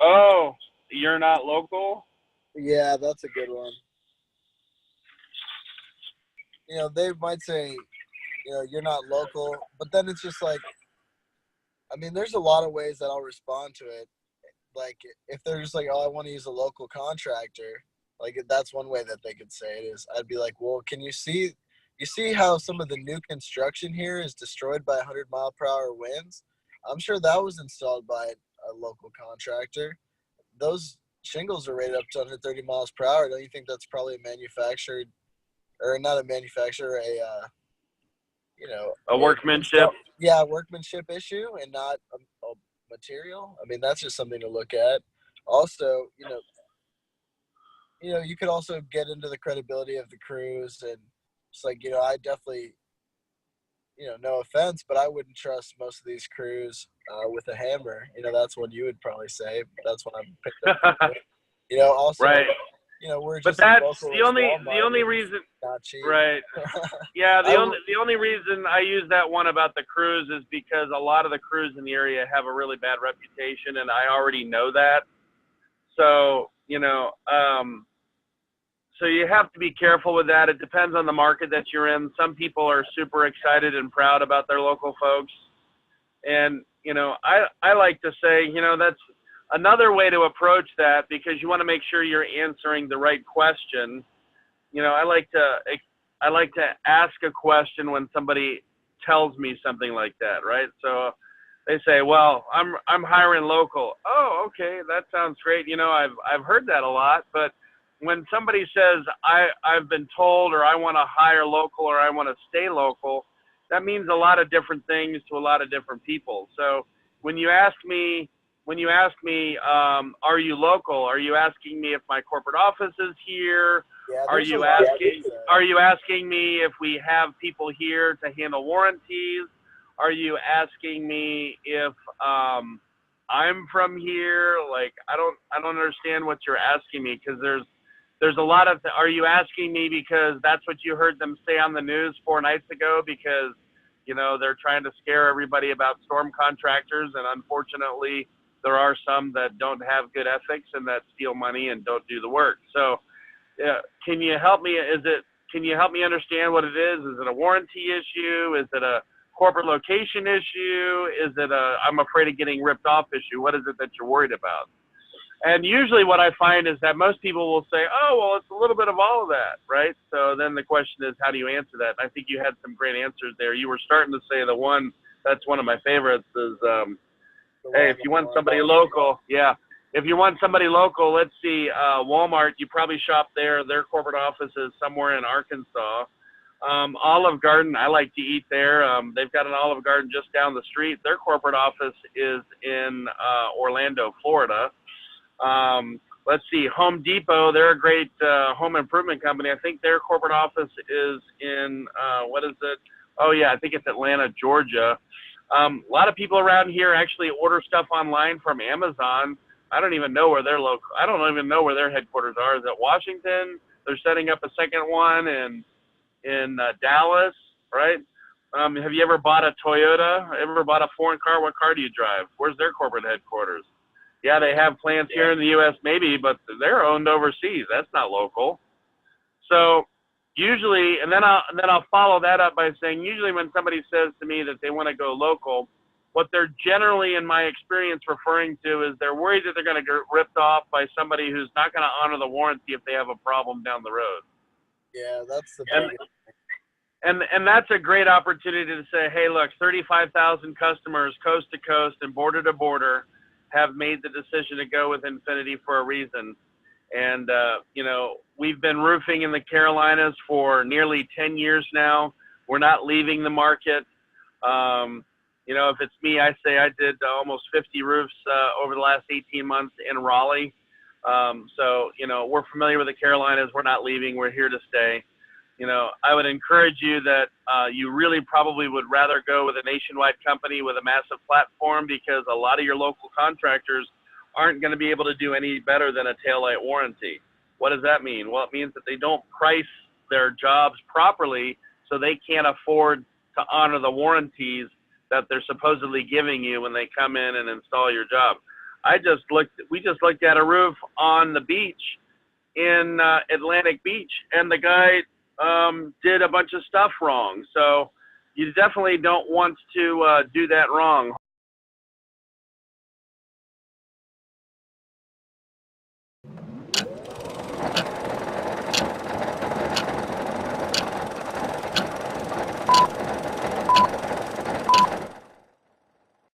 Oh, you're not local? Yeah, that's a good one. They might say, you're not local, but then it's just like, I mean, there's a lot of ways that I'll respond to it. Like, if they're just like, oh, I want to use a local contractor, like, that's one way that they could say it is, I'd be like, well, you see how some of the new construction here is destroyed by 100-mile-per-hour winds? I'm sure that was installed by a local contractor. Those shingles are rated up to 130 miles per hour. Don't you think that's probably a manufactured, or not a manufacturer, A workmanship? Workmanship issue and not a material? I mean, that's just something to look at. Also, you could also get into the credibility of the crews, and it's like, I definitely, no offense, but I wouldn't trust most of these crews with a hammer. That's what you would probably say. That's what I'm picked up. Also, right. We're but just that's the only reason. Not cheap. Right. Yeah. The only reason I use that one about the crews is because a lot of the crews in the area have a really bad reputation, and I already know that. So so you have to be careful with that. It depends on the market that you're in. Some people are super excited and proud about their local folks. And, I like to say, that's another way to approach that, because you want to make sure you're answering the right question. I like to ask a question when somebody tells me something like that, right? So they say, well, I'm hiring local. Oh, okay, that sounds great. I've heard that a lot, but when somebody says, I've been told, or I want to hire local, or I want to stay local, that means a lot of different things to a lot of different people. So when you ask me, are you local? Are you asking me if my corporate office is here? Yeah, are you asking me if we have people here to handle warranties? Are you asking me if I'm from here? Like, I don't understand what you're asking me, because there's a lot of, are you asking me because that's what you heard them say on the news 4 nights ago, because, they're trying to scare everybody about storm contractors, and unfortunately there are some that don't have good ethics and that steal money and don't do the work. So can you help me? Can you help me understand what it is? Is it a warranty issue? Is it a corporate location issue? Is it I'm afraid of getting ripped off issue? What is it that you're worried about? And usually what I find is that most people will say, oh, well, it's a little bit of all of that, right? So then the question is, how do you answer that? And I think you had some great answers there. You were starting to say the one that's one of my favorites is, hey, if you want somebody local, if you want somebody local, let's see, Walmart, you probably shop there. Their corporate office is somewhere in Arkansas. Olive Garden, I like to eat there. They've got an Olive Garden just down the street. Their corporate office is in Orlando, Florida. Let's see, Home Depot, they're a great home improvement company. I think their corporate office is in, what is it? Oh, yeah, I think it's Atlanta, Georgia. A lot of people around here actually order stuff online from Amazon. I don't even know where their headquarters are. Is it Washington? They're setting up a second one in Dallas, right? Have you ever bought a Toyota? Ever bought a foreign car? What car do you drive? Where's their corporate headquarters? Yeah, they have plants here in the U.S. maybe, but they're owned overseas. That's not local. So usually, and then I'll follow that up by saying, usually when somebody says to me that they want to go local, what they're generally, in my experience, referring to is they're worried that they're going to get ripped off by somebody who's not going to honor the warranty if they have a problem down the road. Yeah, that's the biggest. And that's a great opportunity to say, hey, look, 35,000 customers coast to coast and border to border have made the decision to go with Infinity for a reason. And, we've been roofing in the Carolinas for nearly 10 years now. We're not leaving the market. If it's me, I say I did almost 50 roofs over the last 18 months in Raleigh. So, we're familiar with the Carolinas. We're not leaving. We're here to stay. I would encourage you that you really probably would rather go with a nationwide company with a massive platform, because a lot of your local contractors aren't going to be able to do any better than a taillight warranty. What does that mean? Well, it means that they don't price their jobs properly, so they can't afford to honor the warranties that they're supposedly giving you when they come in and install your job. We just looked at a roof on the beach in Atlantic Beach, and the guy did a bunch of stuff wrong. So you definitely don't want to do that wrong.